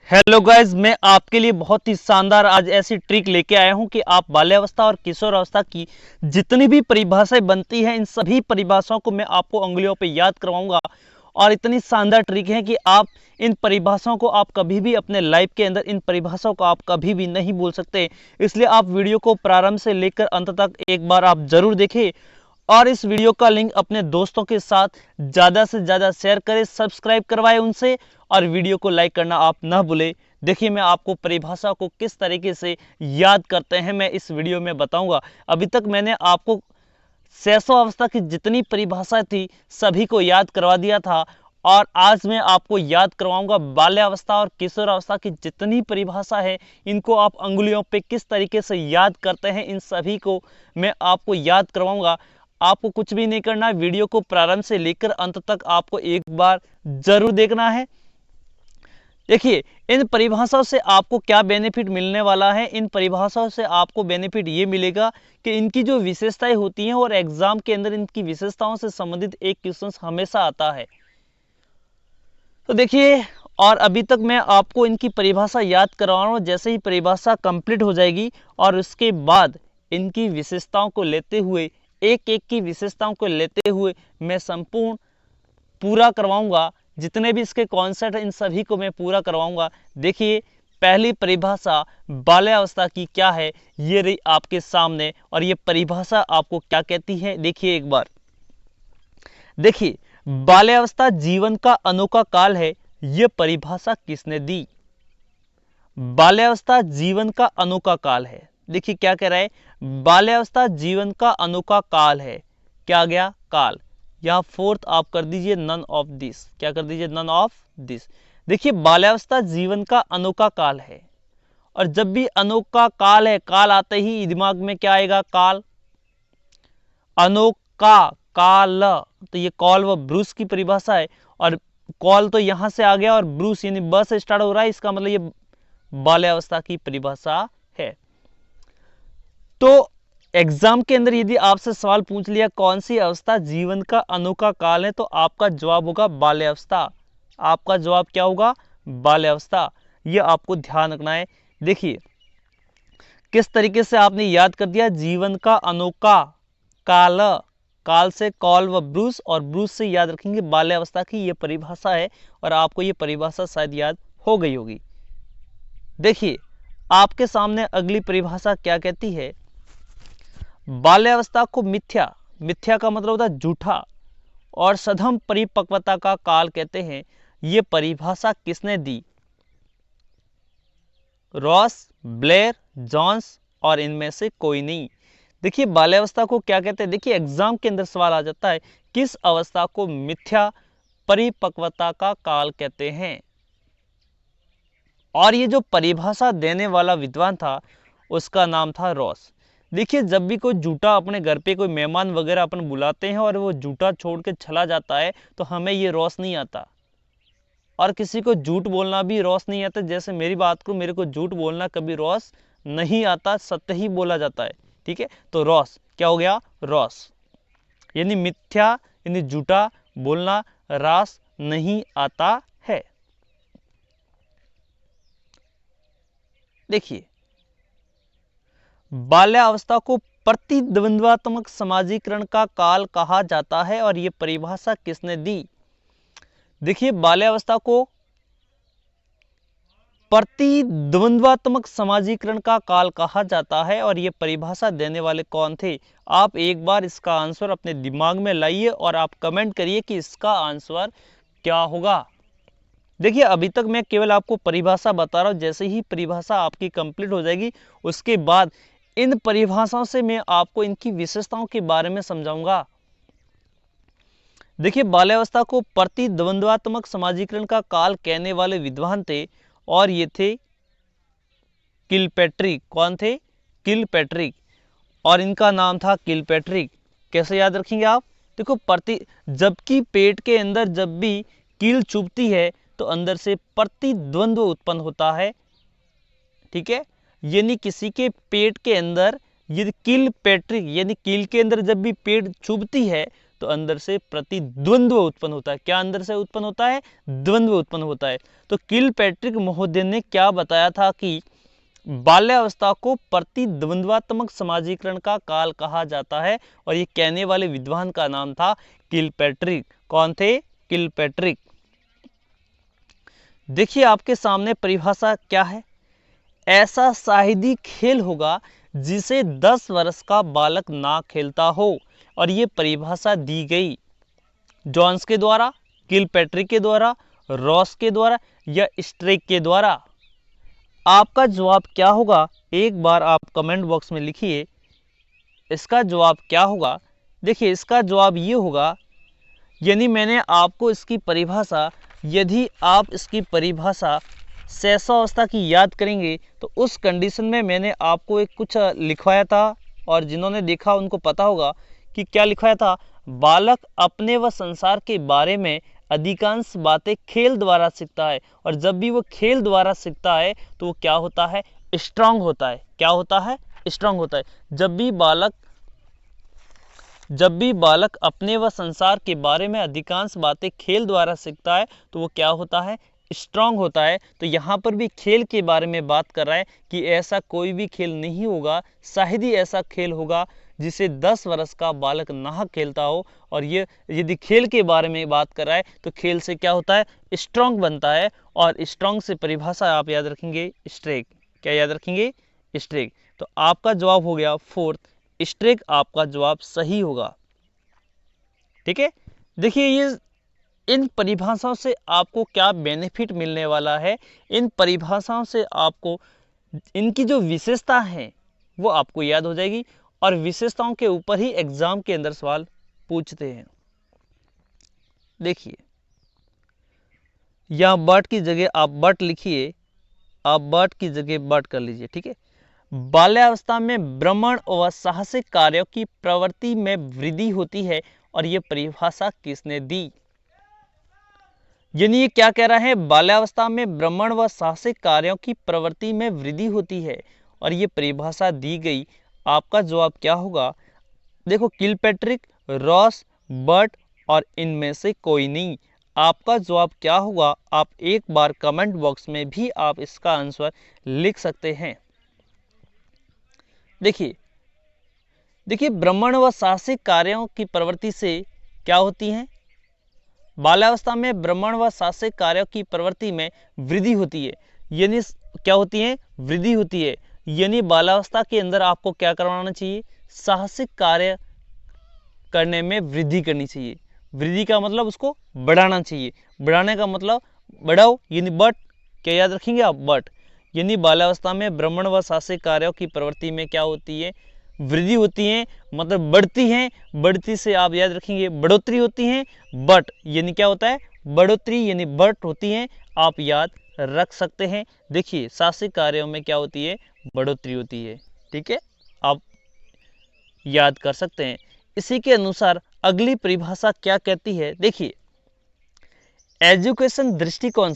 Hello guys, मैं आपके लिए बहुत ही शानदार आज ऐसी ट्रिक लेके आया हूं कि आप बाल्यावस्था और किशोरावस्था की जितनी भी परिभाषाएं बनती हैं, इन सभी परिभाषाओं को मैं आपको उंगलियों पे याद करवाऊंगा। और इतनी शानदार ट्रिक है कि आप इन परिभाषाओं को आप कभी भी अपने लाइफ के अंदर इन परिभाषाओं को आप कभी भी नहीं भूल सकते। इसलिए आप वीडियो को प्रारंभ से लेकर अंत तक एक बार आप जरूर देखें और इस वीडियो का लिंक अपने दोस्तों के साथ ज़्यादा से ज़्यादा शेयर करें, सब्सक्राइब करवाएं उनसे और वीडियो को लाइक करना आप न भूलें। देखिए, मैं आपको परिभाषा को किस तरीके से याद करते हैं मैं इस वीडियो में बताऊंगा। अभी तक मैंने आपको शैशवावस्था की जितनी परिभाषाएं थी सभी को याद करवा दिया था और आज मैं आपको याद करवाऊंगा बाल्यावस्था और किशोरावस्था की जितनी परिभाषा है, इनको आप अंगुलियों पे किस तरीके से याद करते हैं, इन सभी को मैं आपको याद करवाऊंगा। आपको कुछ भी नहीं करना है, वीडियो को प्रारंभ से लेकर अंत तक आपको एक बार जरूर देखना है। देखिए, इन परिभाषाओं से आपको क्या बेनिफिट मिलने वाला है। इन परिभाषाओं से आपको बेनिफिट ये मिलेगा कि इनकी जो विशेषताएं होती हैं और एग्जाम के अंदर इनकी विशेषताओं से संबंधित एक क्वेश्चन हमेशा आता है। तो देखिए, और अभी तक मैं आपको इनकी परिभाषा याद करवा रहा हूँ। जैसे ही परिभाषा कंप्लीट हो जाएगी और उसके बाद इनकी विशेषताओं को लेते हुए, एक एक की विशेषताओं को लेते हुए मैं संपूर्ण पूरा करवाऊंगा। जितने भी इसके कॉन्सेप्ट हैं इन सभी को मैं पूरा करवाऊंगा। देखिए, पहली परिभाषा बाल्यावस्था की क्या है, ये रही आपके सामने और ये परिभाषा आपको क्या कहती है। देखिए एक बार, देखिए, बाल्यावस्था जीवन का अनोखा काल है। ये परिभाषा किसने दी? बाल्यावस्था जीवन का अनोखा काल है। देखिए क्या कह रहा है, बाल्यावस्था जीवन का अनोखा काल है। क्या गया? काल। यहां फोर्थ आप कर दीजिए नन ऑफ दिस। क्या कर दीजिए? None of this. देखिए, बाल्यावस्था जीवन का अनोखा काल है और जब भी अनोखा काल है, काल आते ही दिमाग में क्या आएगा? काल। अनोखा काल, तो ये कॉल व ब्रूस की परिभाषा है और कॉल तो यहां से आ गया और ब्रूस यानी ब से स्टार्ट हो रहा है, इसका मतलब ये बाल्यावस्था की परिभाषा है। तो एग्जाम के अंदर यदि आपसे सवाल पूछ लिया कौन सी अवस्था जीवन का अनोखा काल है, तो आपका जवाब होगा बाल्यावस्था। आपका जवाब क्या होगा? बाल्यावस्था। यह आपको ध्यान रखना है। देखिए किस तरीके से आपने याद कर दिया, जीवन का अनोखा काल, काल से कॉल व ब्रूस और ब्रूस से याद रखेंगे बाल्यावस्था की यह परिभाषा है और आपको यह परिभाषा शायद याद हो गई होगी। देखिए, आपके सामने अगली परिभाषा क्या कहती है, बाल्यावस्था को मिथ्या, मिथ्या का मतलब होता है झूठा, और सधम परिपक्वता का काल कहते हैं। यह परिभाषा किसने दी? रॉस, ब्लेयर, जॉन्स और इनमें से कोई नहीं। देखिए, बाल्यावस्था को क्या कहते हैं। देखिए, एग्जाम के अंदर सवाल आ जाता है, किस अवस्था को मिथ्या परिपक्वता का काल कहते हैं। और ये जो परिभाषा देने वाला विद्वान था उसका नाम था रॉस। देखिए, जब भी कोई झूठा अपने घर पे कोई मेहमान वगैरह अपन बुलाते हैं और वो झूठा छोड़ के चला जाता है तो हमें ये रॉस नहीं आता, और किसी को झूठ बोलना भी रॉस नहीं आता। जैसे मेरी बात को, मेरे को झूठ बोलना कभी रॉस नहीं आता, सत्य ही बोला जाता है। ठीक है, तो रॉस क्या हो गया? रॉस यानी मिथ्या, यानी झूठा बोलना रास नहीं आता है। देखिए, बाल्यावस्था को प्रतिद्वंद्वात्मक समाजीकरण का काल कहा जाता है और यह परिभाषा किसने दी? देखिए, बाल्यावस्था को प्रतिद्वंद्वात्मक समाजीकरण का काल कहा जाता है और यह परिभाषा देने वाले कौन थे? आप एक बार इसका आंसर अपने दिमाग में लाइए और आप कमेंट करिए कि इसका आंसर क्या होगा। देखिए, अभी तक मैं केवल आपको परिभाषा बता रहा हूं। जैसे ही परिभाषा आपकी कंप्लीट हो जाएगी उसके बाद इन परिभाषाओं से मैं आपको इनकी विशेषताओं के बारे में समझाऊंगा। देखिए, बाल्यावस्था को प्रतिद्वंद्वात्मक समाजीकरण का काल कहने वाले विद्वान थे और ये थे किलपैट्रिक। कौन थे? किलपैट्रिक। और इनका नाम था किलपैट्रिक। कैसे याद रखेंगे आप? देखो, जबकि पेट के अंदर जब भी कील चुभती है तो अंदर से प्रतिद्वंद्व उत्पन्न होता है। ठीक है, यानी किसी के पेट के अंदर यदि किलपैट्रिक यानी कील के अंदर जब भी पेट चुभती है तो अंदर से प्रतिद्वंद्व उत्पन्न होता है। क्या अंदर से उत्पन्न होता है? द्वंद्व उत्पन्न होता है। तो किलपैट्रिक महोदय ने क्या बताया था कि बाल्यावस्था को प्रतिद्वंद्वात्मक समाजीकरण का काल कहा जाता है, और ये कहने वाले विद्वान का नाम था किलपैट्रिक। कौन थे? किलपैट्रिक। देखिए आपके सामने परिभाषा क्या है। ऐसा शाहिदी खेल होगा जिसे 10 वर्ष का बालक ना खेलता हो, और ये परिभाषा दी गई जॉन्स के द्वारा, किलपैट्रिक के द्वारा, रॉस के द्वारा या स्ट्रेक के द्वारा। आपका जवाब क्या होगा? एक बार आप कमेंट बॉक्स में लिखिए इसका जवाब क्या होगा। देखिए इसका जवाब ये होगा, यानी मैंने आपको इसकी परिभाषा, यदि आप इसकी परिभाषा शैशवावस्था की याद करेंगे तो उस कंडीशन में मैंने आपको एक कुछ लिखवाया था, और जिन्होंने देखा उनको पता होगा कि क्या लिखवाया था। बालक अपने व संसार के बारे में अधिकांश बातें खेल द्वारा सीखता है, और जब भी वो खेल द्वारा सीखता है तो वो क्या होता है? स्ट्रांग होता है। क्या होता है? स्ट्रांग होता है। जब भी बालक अपने व संसार के बारे में अधिकांश बातें खेल द्वारा सीखता है तो वो क्या होता है? स्ट्रांग होता है। तो यहाँ पर भी खेल के बारे में बात कर रहा है कि ऐसा कोई भी खेल नहीं होगा, शायद ही ऐसा खेल होगा जिसे 10 वर्ष का बालक ना खेलता हो। और ये यदि खेल के बारे में बात कर रहा है तो खेल से क्या होता है? स्ट्रांग बनता है। और स्ट्रांग से परिभाषा आप याद रखेंगे स्ट्रेक। क्या याद रखेंगे? स्ट्रेक। तो आपका जवाब हो गया फोर्थ, स्ट्रेक आपका जवाब सही होगा। ठीक है। देखिए ये इन परिभाषाओं से आपको क्या बेनिफिट मिलने वाला है। इन परिभाषाओं से आपको इनकी जो विशेषता है वो आपको याद हो जाएगी, और विशेषताओं के ऊपर ही एग्जाम के अंदर सवाल पूछते हैं। देखिए यहां बट की जगह आप बट लिखिए, आप बट की जगह बट कर लीजिए। ठीक है। बाल्यावस्था में भ्रमण व साहसिक कार्यों की प्रवृत्ति में वृद्धि होती है, और ये परिभाषा किसने दी? यानी ये क्या कह रहा है? बाल्यावस्था में भ्रमण व साहसिक कार्यों की प्रवृत्ति में वृद्धि होती है, और ये परिभाषा दी गई। आपका जवाब क्या होगा? देखो किलपैट्रिक, रॉस, बट और इनमें से कोई नहीं। आपका जवाब क्या होगा? आप एक बार कमेंट बॉक्स में भी आप इसका आंसर लिख सकते हैं। देखिए भ्रमण व साहसिक कार्यों की प्रवृत्ति से क्या होती है? बाल्यावस्था में भ्रमण व साहसिक कार्यों की प्रवृत्ति में वृद्धि होती है। यानी क्या होती है? वृद्धि होती है। यानी बाल्यावस्था के अंदर आपको क्या करवाना चाहिए? साहसिक कार्य करने में वृद्धि करनी चाहिए। वृद्धि का मतलब उसको बढ़ाना चाहिए। बढ़ाने का मतलब बढ़ाओ, यानी बट। क्या याद रखेंगे आप? बट। यानी बाल्यावस्था में भ्रमण व साहसिक कार्यों की प्रवृत्ति में क्या होती है? वृद्धि होती है, मतलब बढ़ती है। बढ़ती से आप याद रखेंगे बढ़ोतरी होती है। बट यानी क्या होता है? बढ़ोतरी, यानी बट होती है। आप याद रख सकते हैं। देखिए साहसिक कार्यों में क्या होती है? बढ़ोतरी होती है। ठीक है, आप याद कर सकते हैं। इसी के अनुसार अगली परिभाषा क्या कहती है? देखिए एजुकेशन दृष्टिकोण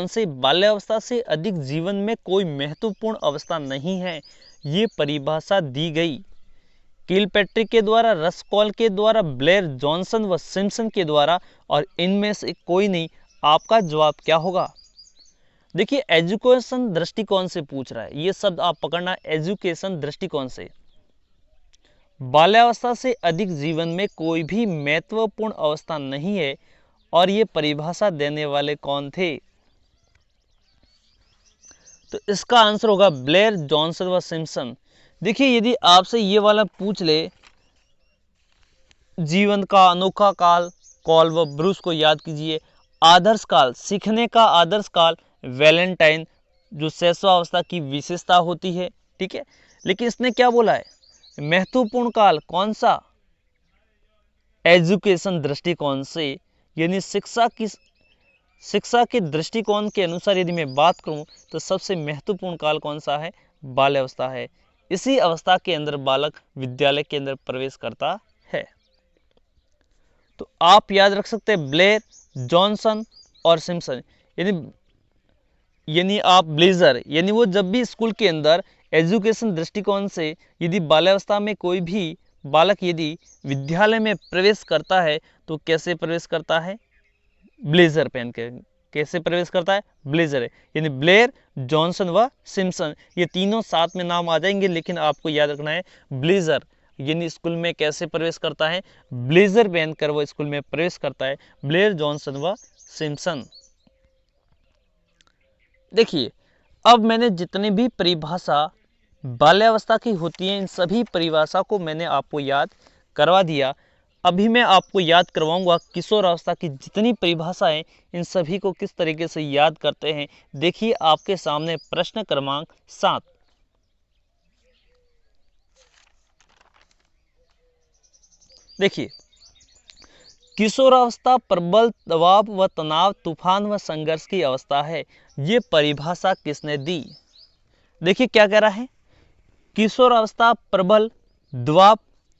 से बाल्यावस्था से अधिक जीवन में कोई महत्वपूर्ण अवस्था नहीं है, ये परिभाषा दी गई किलपैट्रिक के द्वारा, रस्कॉल के द्वारा, ब्लेयर, जॉनसन व सिम्पसन के द्वारा, और इनमें से कोई नहीं। आपका जवाब क्या होगा? देखिए एजुकेशन दृष्टिकोण से पूछ रहा है, ये शब्द आप पकड़ना, एजुकेशन दृष्टिकोण से। बाल्यावस्था से अधिक जीवन में कोई भी महत्वपूर्ण अवस्था नहीं है, और ये परिभाषा देने वाले कौन थे? तो इसका आंसर होगा ब्लेयर, जॉनसन व सिम्पसन। देखिए यदि आपसे ये वाला पूछ ले, जीवन का अनोखा काल, कॉल व ब्रूस को याद कीजिए। आदर्श काल, सीखने का आदर्श काल, वैलेंटाइन, जो शैशवावस्था की विशेषता होती है। ठीक है, लेकिन इसने क्या बोला है? महत्वपूर्ण काल कौन सा? एजुकेशन दृष्टिकोण से, यानी शिक्षा के दृष्टिकोण के अनुसार यदि मैं बात करूं तो सबसे महत्वपूर्ण काल कौन सा है? बाल्यावस्था है। इसी अवस्था के अंदर बालक विद्यालय के अंदर प्रवेश करता है। तो आप याद रख सकते हैं ब्लेयर, जॉनसन और सिम्पसन। यानी आप ब्लेजर, यानी वो जब भी स्कूल के अंदर एजुकेशन दृष्टिकोण से यदि बाल्यावस्था में कोई भी बालक यदि विद्यालय में प्रवेश करता है तो कैसे प्रवेश करता है? ब्लेजर पहन के। कैसे प्रवेश करता है? ब्लेजर है, यानी ब्लेयर, जॉनसन व सिम्पसन, ये तीनों साथ में नाम आ जाएंगे, लेकिन आपको याद रखना है ब्लेजर यानी स्कूल में कैसे प्रवेश करता है? ब्लेजर पहनकर वो स्कूल में प्रवेश करता है, ब्लेयर, जॉनसन व सिम्पसन। देखिए, अब मैंने जितनी भी परिभाषा बाल्यावस्था की होती है इन सभी परिभाषा को मैंने आपको याद करवा दिया। अभी मैं आपको याद करवाऊंगा किशोरावस्था की जितनी परिभाषाएं, इन सभी को किस तरीके से याद करते हैं। देखिए आपके सामने प्रश्न क्रमांक 7। देखिए, किशोरावस्था प्रबल दबाव व तनाव, तूफान व संघर्ष की अवस्था है। ये परिभाषा किसने दी? देखिए क्या कह रहा है, किशोरावस्था प्रबल दबाव,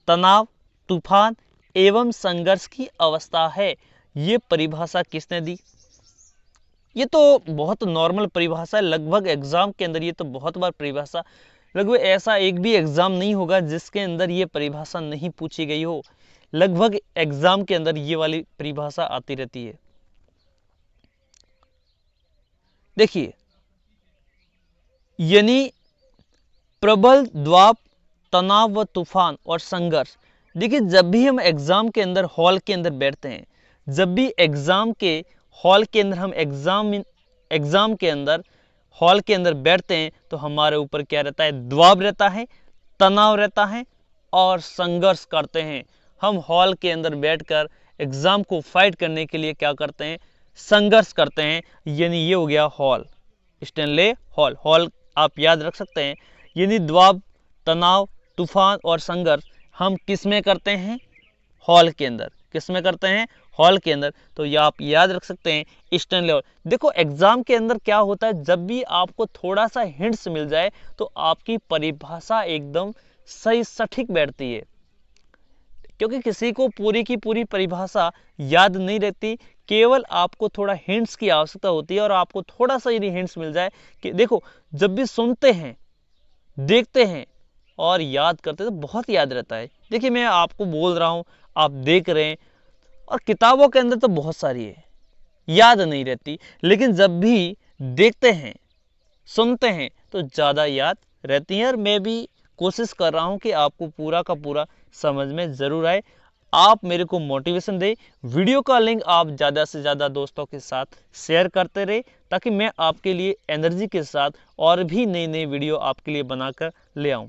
तनाव, तूफान एवं संघर्ष की अवस्था है। ये परिभाषा किसने दी? ये तो बहुत नॉर्मल परिभाषा है, लगभग एग्जाम के अंदर ये तो बहुत बार परिभाषा, लगभग ऐसा एक भी एग्जाम नहीं होगा जिसके अंदर ये परिभाषा नहीं पूछी गई हो। लगभग एग्जाम के अंदर ये वाली परिभाषा आती रहती है। देखिए, यानी प्रबल दबाव, तनाव व तूफान और संघर्ष। देखिए, जब भी हम एग्जाम के अंदर हॉल के अंदर बैठते हैं, जब भी एग्जाम के हॉल के अंदर हम एग्जाम के अंदर हॉल के अंदर बैठते हैं तो हमारे ऊपर क्या रहता है? दबाव रहता है, तनाव रहता है और संघर्ष करते हैं। हम हॉल के अंदर बैठकर एग्जाम को फाइट करने के लिए क्या करते हैं? संघर्ष करते हैं। यानी ये हो गया हॉल, स्टैनले हॉल। हॉल आप याद रख सकते हैं, यानी दबाव, तनाव, तूफान और संघर्ष हम किस में करते हैं? हॉल के अंदर। किस में करते हैं? हॉल के अंदर। तो ये आप याद रख सकते हैं स्टैनले हॉल। देखो एग्जाम के अंदर क्या होता है, जब भी आपको थोड़ा सा हिंट्स मिल जाए तो आपकी परिभाषा एकदम सही सटीक बैठती है, क्योंकि किसी को पूरी की पूरी परिभाषा याद नहीं रहती, केवल आपको थोड़ा हिंट्स की आवश्यकता होती है। और आपको थोड़ा सा यदि हिंट्स मिल जाए कि देखो, जब भी सुनते हैं, देखते हैं और याद करते हैं तो बहुत याद रहता है। देखिए मैं आपको बोल रहा हूं, आप देख रहे हैं, और किताबों के अंदर तो बहुत सारी है, याद नहीं रहती, लेकिन जब भी देखते हैं, सुनते हैं तो ज़्यादा याद रहती हैं। और मैं भी कोशिश कर रहा हूं कि आपको पूरा का पूरा समझ में ज़रूर आए। आप मेरे को मोटिवेशन दें, वीडियो का लिंक आप ज़्यादा से ज़्यादा दोस्तों के साथ शेयर करते रहे, ताकि मैं आपके लिए एनर्जी के साथ और भी नई नई वीडियो आपके लिए बनाकर ले आऊं।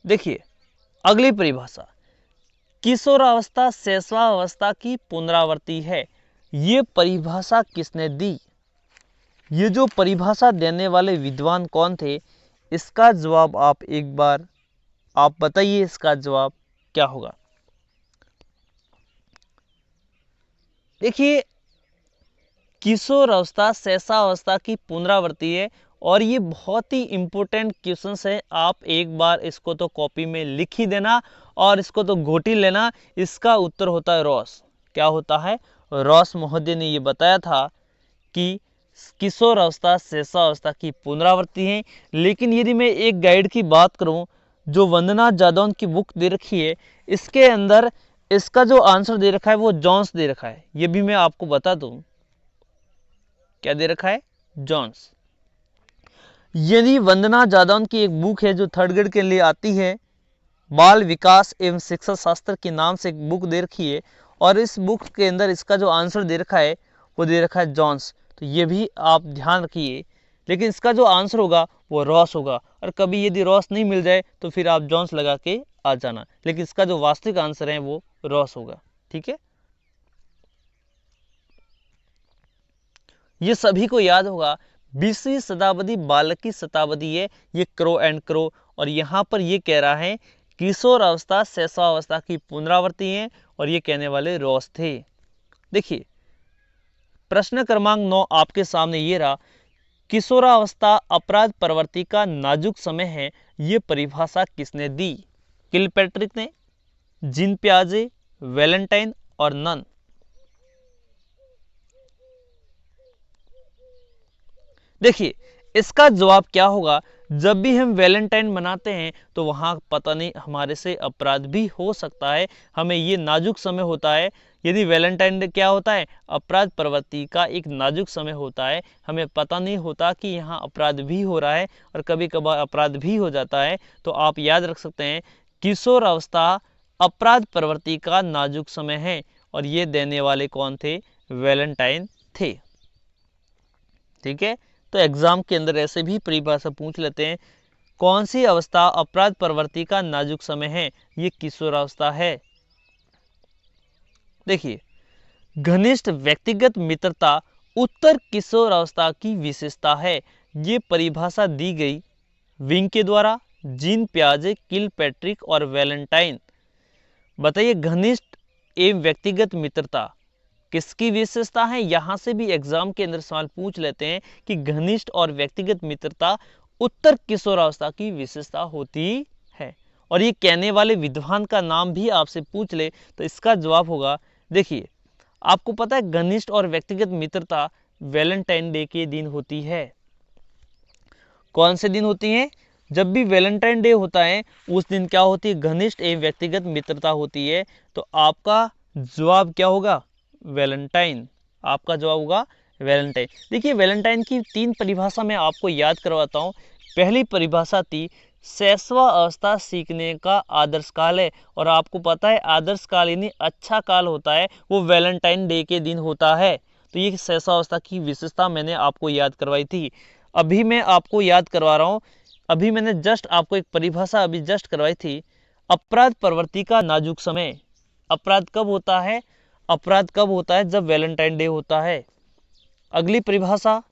देखिए अगली परिभाषा, किशोरावस्था शैशवावस्था की पुनरावृत्ति है। ये परिभाषा किसने दी? ये जो परिभाषा देने वाले विद्वान कौन थे? इसका जवाब आप एक बार आप बताइए, इसका जवाब क्या होगा? देखिए, किशोरावस्था शैशवावस्था की पुनरावृत्ति है और ये बहुत ही इंपॉर्टेंट क्वेश्चन है। आप एक बार इसको तो कॉपी में लिख ही देना और इसको तो घोटी लेना। इसका उत्तर होता है रॉस। क्या होता है? रॉस महोदय ने ये बताया था कि किशोरावस्था शैशवावस्था की पुनरावृत्ति है। लेकिन यदि मैं एक गाइड की बात करूं, जो वंदना जादौन की बुक दे रखी है, इसके अंदर इसका जो आंसर दे रखा है वो जॉन्स दे रखा है। ये भी मैं आपको बता दूं, क्या दे रखा है? जॉन्स। यदि वंदना जादौन की एक बुक है जो थर्ड ग्रेड के लिए आती है, बाल विकास एवं शिक्षा शास्त्र के नाम से एक बुक दे रखी है, और इस बुक के अंदर इसका जो आंसर दे रखा है वो दे रखा है जॉन्स। तो ये भी आप ध्यान रखिए, लेकिन इसका जो आंसर होगा वो रॉस होगा। और कभी यदि रॉस नहीं मिल जाए तो फिर आप जॉन्स लगा के आ जाना, लेकिन इसका जो वास्तविक आंसर है वो रॉस होगा। ठीक है, ये सभी को याद होगा। 20वीं शताब्दी बालक की शताब्दी है, ये क्रो एंड क्रो। और यहाँ पर ये कह रहा है किशोरावस्था शैशवावस्था की पुनरावृत्ति है, और ये कहने वाले रॉस थे। देखिए प्रश्न क्रमांक 9 आपके सामने ये रहा, किशोरावस्था अपराध प्रवृत्ति का नाजुक समय है। ये परिभाषा किसने दी? किलपैट्रिक ने, जीन पियाजे, वैलेंटाइन और नन। देखिए इसका जवाब क्या होगा? जब भी हम वैलेंटाइन मनाते हैं तो वहाँ पता नहीं हमारे से अपराध भी हो सकता है। हमें ये नाजुक समय होता है। यदि वैलेंटाइन डे क्या होता है? अपराध प्रवृत्ति का एक नाजुक समय होता है। हमें पता नहीं होता कि यहाँ अपराध भी हो रहा है और कभी कभार अपराध भी हो जाता है। तो आप याद रख सकते हैं किशोर अवस्था अपराध प्रवृत्ति का नाजुक समय है और ये देने वाले कौन थे? वैलेंटाइन थे। ठीक है, तो एग्जाम के अंदर ऐसे भी परिभाषा पूछ लेते हैं। कौन सी अवस्था अपराध प्रवृत्ति का नाजुक समय है? ये किशोरावस्था है। देखिए, घनिष्ठ व्यक्तिगत मित्रता उत्तर किशोरावस्था की विशेषता है। ये परिभाषा दी गई विंग के द्वारा, जीन पियाजे, किलपैट्रिक और वैलेंटाइन। बताइए, घनिष्ठ एवं व्यक्तिगत मित्रता किसकी विशेषता है? यहां से भी एग्जाम के अंदर सवाल पूछ लेते हैं कि घनिष्ठ और व्यक्तिगत मित्रता उत्तर किशोरावस्था की विशेषता होती है। और ये कहने वाले विद्वान का नाम भी आपसे पूछ ले तो इसका जवाब होगा, देखिए आपको पता है घनिष्ठ और व्यक्तिगत मित्रता वैलेंटाइन डे के दिन होती है। कौन से दिन होती है? जब भी वैलेंटाइन डे होता है उस दिन क्या होती है? घनिष्ठ एवं व्यक्तिगत मित्रता होती है। तो आपका जवाब क्या होगा? वैलेंटाइन। आपका जवाब होगा वैलेंटाइन। देखिए, वैलेंटाइन की 3 परिभाषा मैं आपको याद करवाता हूँ। पहली परिभाषा थी शैशवा अवस्था सीखने का आदर्श काल है। और आपको पता है आदर्श काल यानी अच्छा काल होता है वो वैलेंटाइन डे के दिन होता है। तो ये शैशवावस्था की विशेषता मैंने आपको याद करवाई थी। अभी मैं आपको याद करवा रहा हूँ, अभी मैंने जस्ट आपको एक परिभाषा अभी जस्ट करवाई थी। अपराध प्रवृत्ति का नाजुक समय। अपराध कब होता है? अपराध कब होता है? जब वैलेंटाइन डे होता है। अगली परिभाषा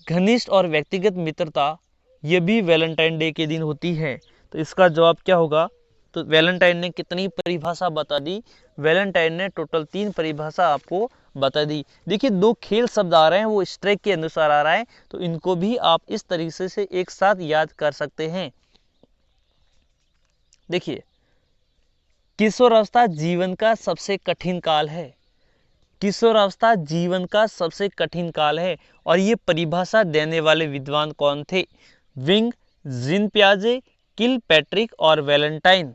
घनिष्ठ और व्यक्तिगत मित्रता, ये भी वैलेंटाइन डे के दिन होती है। तो इसका जवाब क्या होगा? तो वैलेंटाइन ने कितनी परिभाषा बता दी? वैलेंटाइन ने टोटल 3 परिभाषा आपको बता दी। देखिए, 2 खेल शब्द आ रहे हैं वो स्ट्राइक के अनुसार आ रहा है, तो इनको भी आप इस तरीके से एक साथ याद कर सकते हैं। देखिए, किशोरावस्था जीवन का सबसे कठिन काल है। किशोरावस्था जीवन का सबसे कठिन काल है और ये परिभाषा देने वाले विद्वान कौन थे? विंग, जीन पियाजे, किलपैट्रिक और वैलेंटाइन।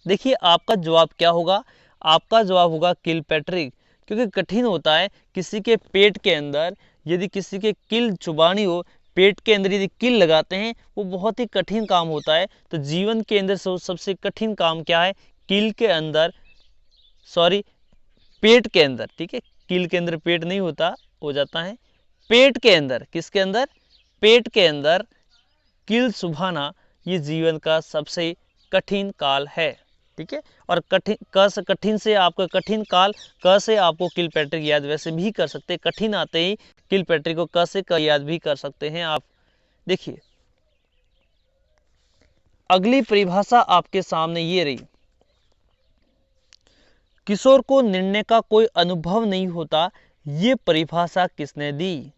देखिए, आपका जवाब क्या होगा? आपका जवाब होगा किलपैट्रिक, क्योंकि कठिन होता है किसी के पेट के अंदर यदि किसी के किल चुबानी हो, पेट के अंदर यदि किल लगाते हैं वो बहुत ही कठिन काम होता है। तो जीवन के अंदर सबसे कठिन काम क्या है? किल के अंदर, सॉरी पेट के अंदर, ठीक है, किल के अंदर पेट नहीं होता, हो जाता है पेट के अंदर। किसके अंदर? पेट के अंदर किल चुभाना ये जीवन का सबसे कठिन काल है। ठीक है, और कठिन कठिन से आपका कठिन काल, क से आपको किलपैट्रिक याद वैसे भी कर सकते हैं। कठिन आते ही किलपैट्रिक को क से याद भी कर सकते हैं आप। देखिए, अगली परिभाषा आपके सामने ये रही। किशोर को निर्णय का कोई अनुभव नहीं होता, ये परिभाषा किसने दी?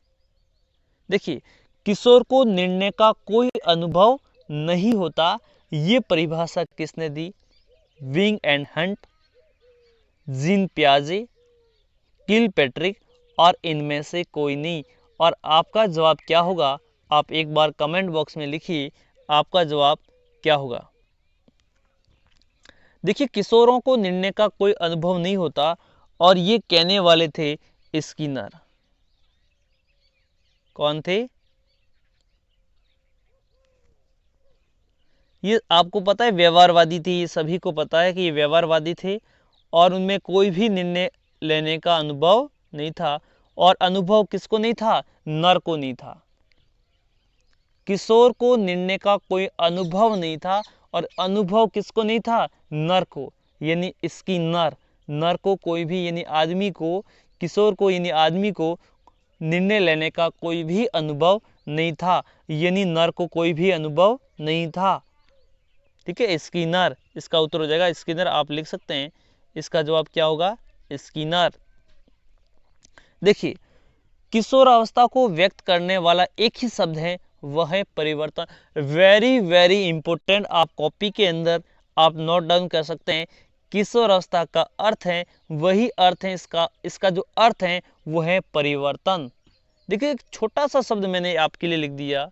देखिए, किशोर को निर्णय का कोई अनुभव नहीं होता, ये परिभाषा किसने दी? विंग एंड हंट, जीन पियाजे, किलपैट्रिक और इनमें से कोई नहीं। और आपका जवाब क्या होगा? आप एक बार कमेंट बॉक्स में लिखिए, आपका जवाब क्या होगा? देखिए, किशोरों को निर्णय का कोई अनुभव नहीं होता और ये कहने वाले थे स्किनर। कौन थे? ये आपको पता है व्यवहारवादी थे, ये सभी को पता है कि ये व्यवहारवादी थे और उनमें कोई भी निर्णय लेने का अनुभव नहीं था। और अनुभव किसको नहीं था? नर को नहीं था। किशोर को निर्णय का कोई अनुभव नहीं था और अनुभव किसको नहीं था? नर को, यानी इसकी नर को कोई भी, यानी आदमी को, किशोर को यानी आदमी को निर्णय लेने का कोई भी अनुभव नहीं था, यानी नर को कोई भी अनुभव नहीं था। ठीक है, स्किनर इसका उत्तर हो जाएगा। स्किनर आप लिख सकते हैं, इसका जवाब क्या होगा? स्किनर। देखिए, किशोरावस्था को व्यक्त करने वाला एक ही शब्द है, वह है परिवर्तन। वेरी वेरी इंपॉर्टेंट, आप कॉपी के अंदर आप नोट डाउन कर सकते हैं। किशोरावस्था का अर्थ है, वही अर्थ है इसका जो अर्थ है वो है परिवर्तन। देखिए एक छोटा सा शब्द मैंने आपके लिए लिख दिया।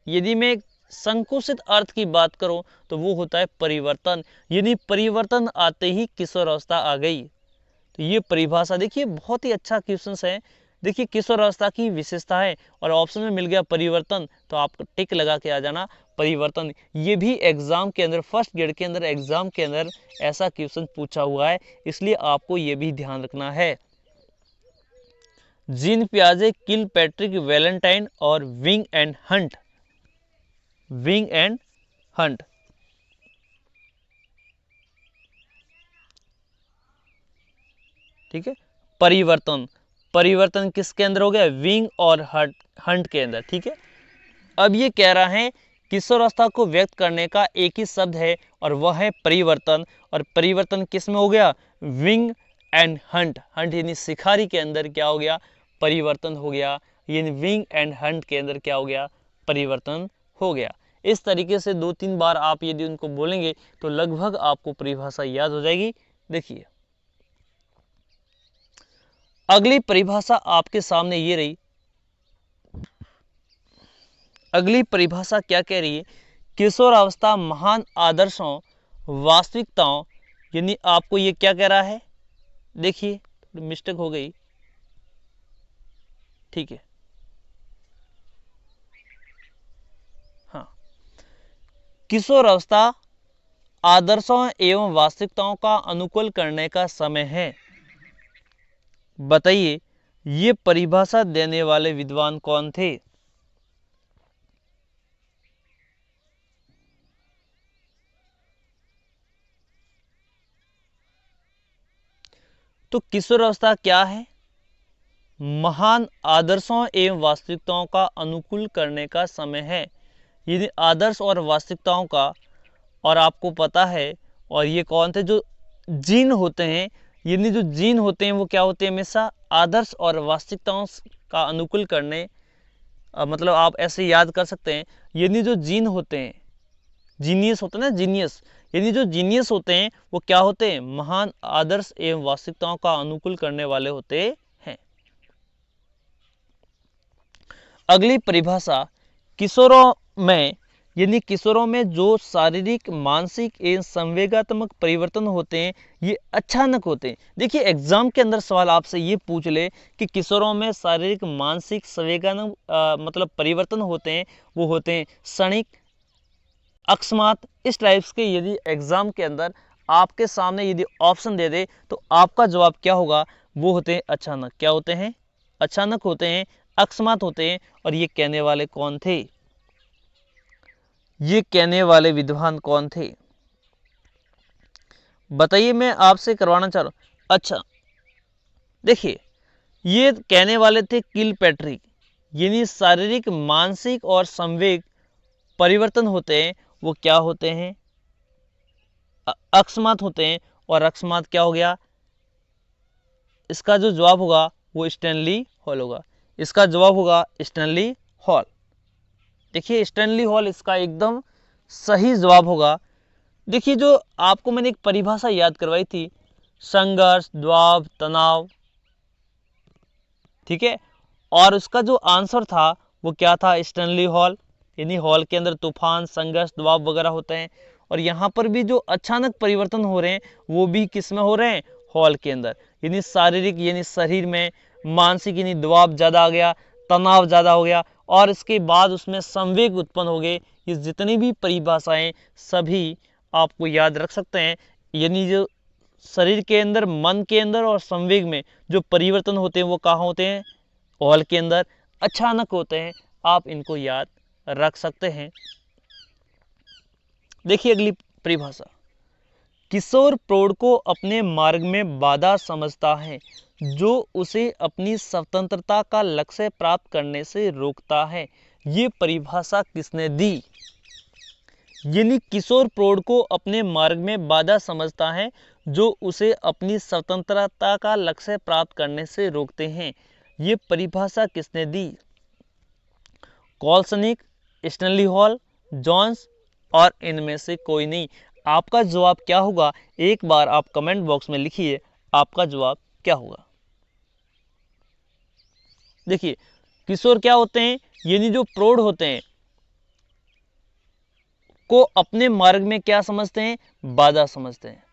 यदि मैं संकुचित अर्थ की बात करूं तो वो होता है परिवर्तन, यानी परिवर्तन आते ही किशोरावस्था आ गई। तो ये परिभाषा देखिए बहुत ही अच्छा क्वेश्चन है। देखिए किशोरावस्था की विशेषता है और ऑप्शन में मिल गया परिवर्तन, तो आप टिक लगा के आ जाना परिवर्तन। ये भी एग्जाम के अंदर, फर्स्ट ग्रेड के अंदर एग्जाम के अंदर ऐसा क्वेश्चन पूछा हुआ है, इसलिए आपको ये भी ध्यान रखना है। जीन पियाजे, किल पैट्रिक वैलेंटाइन और wing and Hunt. Wing and Hunt, ठीक है। परिवर्तन, परिवर्तन किसके अंदर हो गया? विंग और हंट के अंदर, ठीक है। अब ये कह रहा है किशोरावस्था को व्यक्त करने का एक ही शब्द है और वह है परिवर्तन। और परिवर्तन किस में हो गया? Wing and Hunt. हंट यानी शिकारी के अंदर क्या हो गया? परिवर्तन हो गया। यानी विंग एंड हंट के अंदर क्या हो गया? परिवर्तन हो गया। इस तरीके से 2-3 बार आप यदि उनको बोलेंगे तो लगभग आपको परिभाषा याद हो जाएगी। देखिए अगली परिभाषा आपके सामने ये रही। अगली परिभाषा क्या कह रही है? किशोरावस्था महान आदर्शों, वास्तविकताओं, यानी आपको ये क्या कह रहा है? देखिए मिस्टेक हो गई, ठीक है। हाँ, किशोरावस्था आदर्शों एवं वास्तविकताओं का अनुकूल करने का समय है। बताइए ये परिभाषा देने वाले विद्वान कौन थे? तो किशोरावस्था क्या है? महान आदर्शों एवं वास्तविकताओं का अनुकूल करने का समय है। यदि आदर्श और वास्तविकताओं का, और आपको पता है, और ये कौन थे? जो जीन होते हैं, यानी जो जीन होते हैं वो क्या होते हैं? हमेशा आदर्श और वास्तविकताओं का अनुकूल करने, मतलब आप ऐसे याद कर सकते हैं, यानी जो जीन होते हैं, जीनियस होते हैं ना, जीनियस, यानी जो जीनियस होते हैं वो क्या होते हैं? महान आदर्श एवं वास्तविकताओं का अनुकूल करने वाले होते हैं। अगली परिभाषा, किशोरों में, यानी किशोरों में जो शारीरिक, मानसिक एवं संवेगात्मक परिवर्तन होते हैं ये अचानक होते हैं। देखिए एग्जाम के अंदर सवाल आपसे ये पूछ ले कि किशोरों में शारीरिक, मानसिक, संवेगात्मक मतलब परिवर्तन होते हैं, वो होते हैं क्षणिक, अकस्मात, इस टाइप्स के। यदि एग्जाम के अंदर आपके सामने यदि ऑप्शन दे दे तो आपका जवाब क्या होगा? वो होते हैं अचानक। क्या होते हैं? अचानक होते हैं, अकस्मात होते हैं। और ये कहने वाले कौन थे? ये कहने वाले विद्वान कौन थे? बताइए, मैं आपसे करवाना चाह रहा हूं। अच्छा देखिए, ये कहने वाले थे किल पैट्रिक, यानी शारीरिक, मानसिक और संवेग परिवर्तन होते हैं वो क्या होते हैं? अकस्मात होते हैं। और अकस्मात क्या हो गया? इसका जो जवाब होगा वो स्टैनली हॉल होगा। इसका जवाब होगा स्टैनली हॉल। देखिए स्टैनली हॉल इसका एकदम सही जवाब होगा। देखिए जो आपको मैंने एक परिभाषा याद करवाई थी, संघर्ष, दबाव, तनाव, ठीक है, और उसका जो आंसर था वो क्या था? Stanley hall. यानी हॉल के अंदर तूफान, संघर्ष, दबाव वगैरह होते हैं। और यहाँ पर भी जो अचानक परिवर्तन हो रहे हैं वो भी किस में हो रहे हैं? हॉल के अंदर। यानी शारीरिक, यानी शरीर में, मानसिक यानी दबाव ज़्यादा आ गया, तनाव ज़्यादा हो गया, और इसके बाद उसमें संवेग उत्पन्न हो गए। ये जितनी भी परिभाषाएं सभी आपको याद रख सकते हैं। यानी जो शरीर के अंदर, मन के अंदर और संवेग में जो परिवर्तन होते हैं वो कहाँ होते हैं? हॉल के अंदर, अचानक होते हैं। आप इनको याद रख सकते हैं। देखिए अगली परिभाषा, किशोर प्रौढ़ को अपने मार्ग में बाधा समझता है जो उसे अपनी स्वतंत्रता का लक्ष्य प्राप्त करने से रोकता है। ये परिभाषा किसने दी? यानी किशोर प्रौढ़ को अपने मार्ग में बाधा समझता है जो उसे अपनी स्वतंत्रता का लक्ष्य प्राप्त करने से रोकते हैं। ये परिभाषा किसने दी? कॉल्सनिक, स्टैनली हॉल, जॉन्स, और इनमें से कोई नहीं। आपका जवाब क्या होगा? एक बार आप कमेंट बॉक्स में लिखिए आपका जवाब क्या होगा। देखिए किशोर क्या होते हैं, यानी जो प्रौढ़ होते हैं को अपने मार्ग में क्या समझते हैं, बाधा समझते हैं।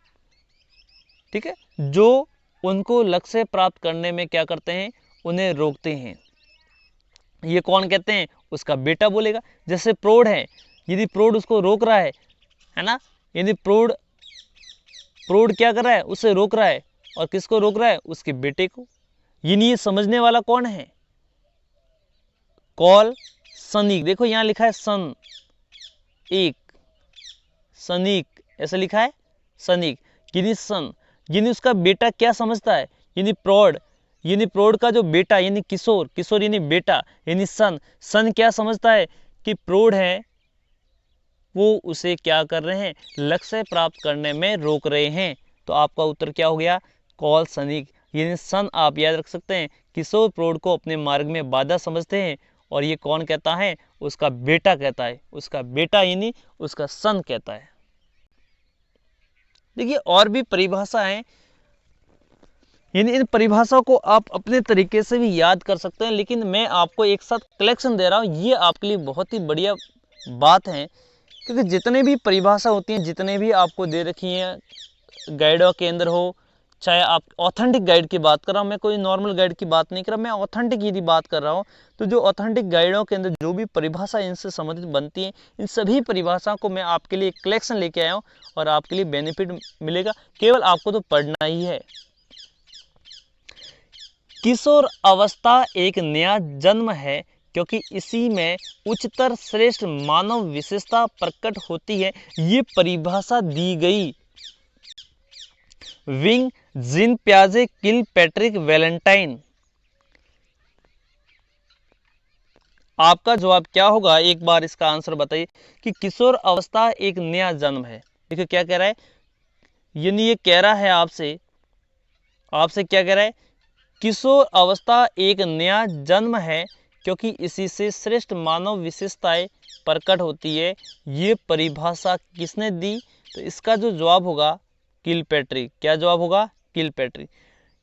ठीक है, जो उनको लक्ष्य प्राप्त करने में क्या करते हैं, उन्हें रोकते हैं। ये कौन कहते हैं, उसका बेटा बोलेगा। जैसे प्रौढ़ है, यदि प्रौढ़ उसको रोक रहा है ना, यदि प्रौढ़ प्रौढ़ क्या कर रहा है, उसे रोक रहा है, और किसको रोक रहा है, उसके बेटे को। ये समझने वाला कौन है, कॉल सनीक। देखो यहां लिखा है सन एक, सनीक ऐसा लिखा है, सनीक यानी सन, यानी उसका बेटा क्या समझता है, यानी प्रौढ़, यानी प्रौढ़ का जो बेटा यानी किशोर, किशोर यानी बेटा, यानी सन, सन क्या समझता है कि प्रौढ़ है वो उसे क्या कर रहे हैं, लक्ष्य प्राप्त करने में रोक रहे हैं। तो आपका उत्तर क्या हो गया, कॉल सनीक। यानी सन आप याद रख सकते हैं, किशोर प्रौढ़ को अपने मार्ग में बाधा समझते हैं, और ये कौन कहता है, उसका बेटा कहता है, उसका बेटा यानी उसका सन कहता है। देखिए और भी परिभाषा है, यानी इन परिभाषाओं को आप अपने तरीके से भी याद कर सकते हैं, लेकिन मैं आपको एक साथ कलेक्शन दे रहा हूँ, ये आपके लिए बहुत ही बढ़िया बात है, क्योंकि जितने भी परिभाषा होती हैं, जितने भी आपको दे रखी हैं गाइडों के अंदर हो, चाहे आप ऑथेंटिक गाइड की बात कर रहा हूँ, मैं कोई नॉर्मल गाइड की बात नहीं कर रहा, मैं ऑथेंटिक यदि बात कर रहा हूँ, तो जो ऑथेंटिक गाइडों के अंदर जो भी परिभाषा इनसे संबंधित बनती है, इन सभी परिभाषाओं को मैं आपके लिए कलेक्शन लेके आया हूँ, और आपके लिए बेनिफिट मिलेगा, केवल आपको तो पढ़ना ही है। किशोर अवस्था एक नया जन्म है, क्योंकि इसी में उच्चतर श्रेष्ठ मानव विशेषता प्रकट होती है। ये परिभाषा दी गई विंग जीन प्याजे किल पैट्रिक वैलेंटाइन। आपका जवाब क्या होगा, एक बार इसका आंसर बताइए कि किशोर अवस्था एक नया जन्म है। देखिए क्या कह रहा है, यानी ये कह रहा है आपसे, आपसे क्या कह रहा है, किशोर अवस्था एक नया जन्म है, क्योंकि इसी से श्रेष्ठ मानव विशेषताएं प्रकट होती है। ये परिभाषा किसने दी, तो इसका जो जवाब होगा किलपैट्रिक। क्या जवाब होगा, किलपैट्रिक।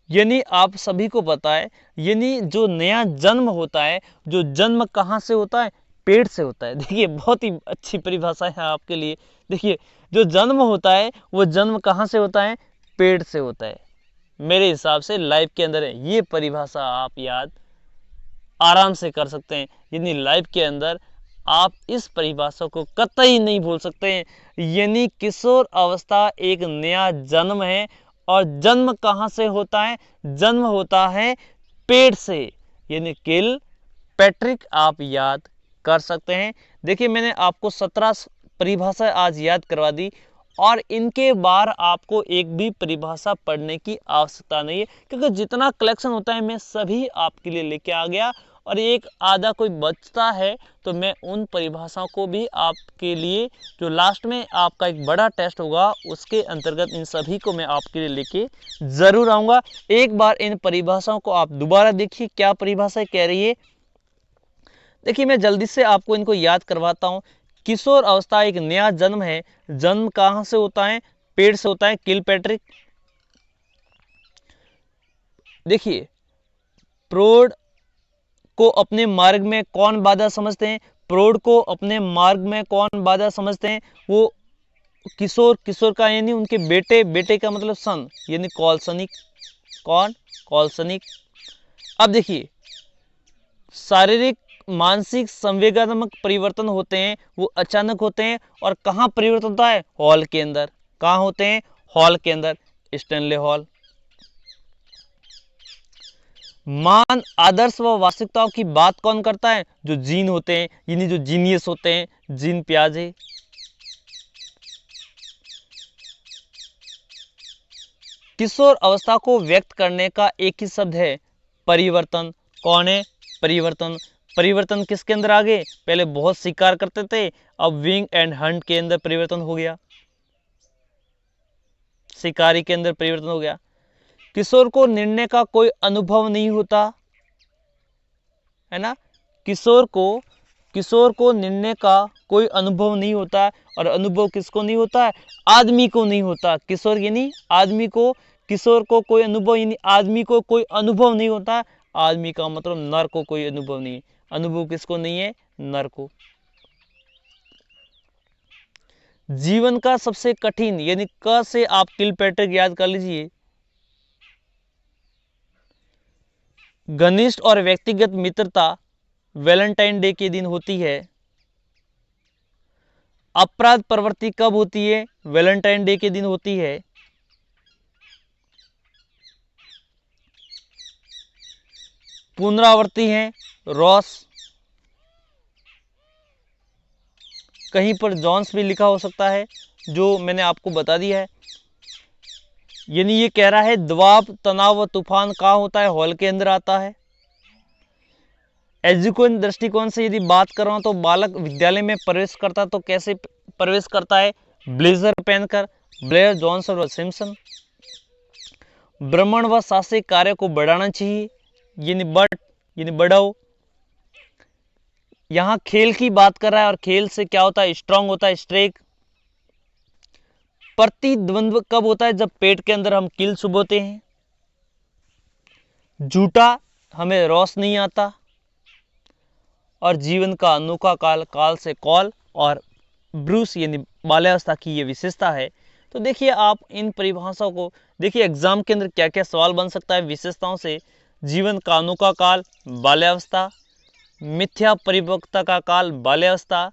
यानी आप सभी को पता है, यानी जो नया जन्म होता है, जो जन्म कहाँ से होता है, पेट से होता है। देखिए बहुत ही अच्छी परिभाषा है आपके लिए। देखिए जो जन्म होता है वो जन्म कहाँ से होता है, पेट से होता है। मेरे हिसाब से लाइफ के अंदर है, ये परिभाषा आप याद आराम से कर सकते हैं, यानी लाइफ के अंदर आप इस परिभाषा को कतई नहीं भूल सकते हैं। यानी किशोर अवस्था एक नया जन्म है, और जन्म कहाँ से होता है, जन्म होता है पेट से, यानी किल पैट्रिक आप याद कर सकते हैं। देखिए मैंने आपको 17 परिभाषा आज याद करवा दी, और इनके बाहर आपको एक भी परिभाषा पढ़ने की आवश्यकता नहीं है, क्योंकि जितना कलेक्शन होता है मैं सभी आपके लिए लेके आ गया, और एक आधा कोई बचता है तो मैं उन परिभाषाओं को भी आपके लिए, जो लास्ट में आपका एक बड़ा टेस्ट होगा उसके अंतर्गत, इन सभी को मैं आपके लिए लेके जरूर आऊँगा। एक बार इन परिभाषाओं को आप दोबारा देखिए, क्या परिभाषा कह रही है। देखिए मैं जल्दी से आपको इनको याद करवाता हूँ। किशोर अवस्था एक नया जन्म है, जन्म कहाँ से होता है, पेट से होता है, किलपैट्रिक। देखिए प्रौढ़ को अपने मार्ग में कौन बाधा समझते हैं, प्रौढ़ को अपने मार्ग में कौन बाधा समझते हैं, वो किशोर, किशोर का यानी उनके बेटे, बेटे का मतलब सन, यानी कॉलसनिक। कौन, कॉलसनिक। अब देखिए शारीरिक मानसिक संवेगात्मक परिवर्तन होते हैं, वो अचानक होते हैं, और कहाँ परिवर्तन होता है, हॉल के अंदर। कहाँ होते हैं, हॉल के अंदर, स्टैनले हॉल। मान, आदर्श व वास्तविकताओं की बात कौन करता है, जो जीन होते हैं, यानी जो जीनियस होते हैं, जीन प्याजे। किशोर अवस्था को व्यक्त करने का एक ही शब्द है, परिवर्तन। कौन है, परिवर्तन। परिवर्तन किसके अंदर आ गए, पहले बहुत शिकार करते थे, अब विंग एंड हंट के अंदर परिवर्तन हो गया, शिकारी के अंदर परिवर्तन हो गया। किशोर को निर्णय का कोई अनुभव नहीं होता, है ना। किशोर को निर्णय का कोई अनुभव नहीं होता, और अनुभव किसको नहीं होता है, आदमी को नहीं होता। किशोर यानी आदमी को, किशोर को कोई अनुभव, यानी आदमी को कोई अनुभव नहीं होता, आदमी का मतलब नर को कोई अनुभव नहीं है। अनुभव किसको नहीं है? नर को। जीवन का सबसे कठिन, यानी क से आप किलपैट्रिक याद कर लीजिए। घनिष्ठ और व्यक्तिगत मित्रता वैलेंटाइन डे के दिन होती है। अपराध प्रवृत्ति कब होती है? वैलेंटाइन डे के दिन होती है। पुनरावृत्ति है रॉस, कहीं पर जॉन्स भी लिखा हो सकता है, जो मैंने आपको बता दिया है। यानी ये कह रहा है दबाव, तनाव व तूफान कहाँ होता है? हॉल के अंदर आता है। एजुकेशन दृष्टिकोण से यदि बात कर रहा हूं तो बालक विद्यालय में प्रवेश करता तो कैसे प्रवेश करता है? ब्लेजर पहनकर, ब्लेयर, जॉनसन और सिम्पसन। भ्रमण व साहसिक कार्य को बढ़ाना चाहिए, यानी बढ़ाओ। यहां खेल की बात कर रहा है और खेल से क्या होता है? स्ट्रांग होता है, स्ट्रेक। प्रतिद्वंद्व कब होता है? जब पेट के अंदर हम किल चुभोते हैं। झूठा, हमें रॉस नहीं आता। और जीवन का अनोखा काल, काल से कॉल और ब्रूस यानी बाल्यावस्था की ये विशेषता है। तो देखिए आप इन परिभाषाओं को देखिए, एग्जाम के अंदर क्या क्या सवाल बन सकता है विशेषताओं से। जीवन का अनोखा काल बाल्यावस्था, मिथ्या परिपक्वता का काल बाल्यावस्था,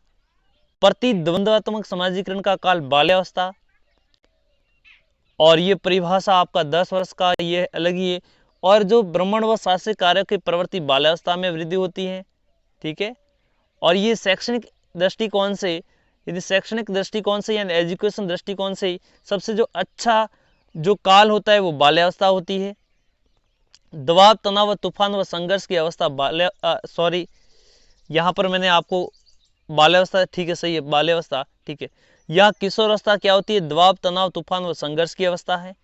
प्रतिद्वंद्वात्मक समाजीकरण का काल बाल्यावस्था। और ये परिभाषा आपका 10 वर्ष का ये अलग ही है। और जो भ्रमण व साहसिक कार्यों की प्रवृत्ति बाल्यावस्था में वृद्धि होती है, ठीक है। और ये शैक्षणिक दृष्टिकोण से, यदि शैक्षणिक दृष्टिकोण से यानी एजुकेशन दृष्टिकोण से सबसे जो अच्छा जो काल होता है वो बाल्यावस्था होती है। दबाव, तनाव, तूफान व संघर्ष की अवस्था यहाँ पर मैंने आपको बाल्यावस्था, ठीक है, सही है, बाल्यावस्था, ठीक है। यहाँ किशोरावस्था क्या होती है? दबाव, तनाव, तूफान व संघर्ष की अवस्था है।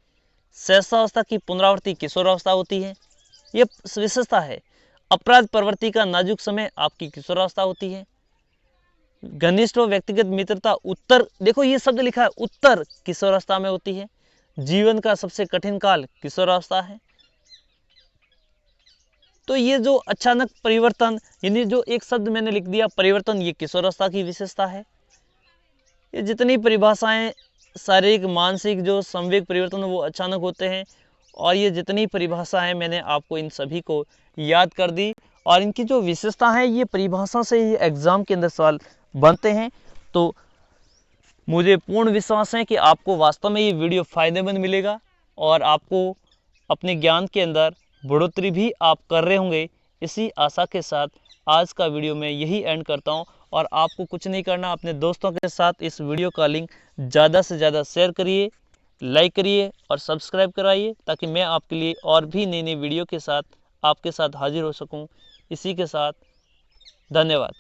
शैशवावस्था की पुनरावृत्ति किशोरावस्था होती है, ये विशेषता है। अपराध प्रवृत्ति का नाजुक समय आपकी किशोरावस्था होती है। घनिष्ठ व व्यक्तिगत मित्रता उत्तर, देखो ये शब्द लिखा है उत्तर, किशोरावस्था में होती है। जीवन का सबसे कठिन काल किशोरावस्था है। तो ये जो अचानक परिवर्तन, यानी जो एक शब्द मैंने लिख दिया परिवर्तन, ये किशोरावस्था की विशेषता है। ये जितनी परिभाषाएं शारीरिक, मानसिक जो संवेग परिवर्तन वो अचानक होते हैं, और ये जितनी परिभाषाएं मैंने आपको इन सभी को याद कर दी। और इनकी जो विशेषता है ये परिभाषा से ही एग्जाम के अंदर सवाल बनते हैं। तो मुझे पूर्ण विश्वास है कि आपको वास्तव में ये वीडियो फायदेमंद मिलेगा और आपको अपने ज्ञान के अंदर बढ़ोतरी भी आप कर रहे होंगे। इसी आशा के साथ आज का वीडियो मैं यही एंड करता हूं। और आपको कुछ नहीं करना, अपने दोस्तों के साथ इस वीडियो का लिंक ज़्यादा से ज़्यादा शेयर करिए, लाइक करिए और सब्सक्राइब कराइए, ताकि मैं आपके लिए और भी नई नई वीडियो के साथ आपके साथ हाजिर हो सकूं। इसी के साथ धन्यवाद।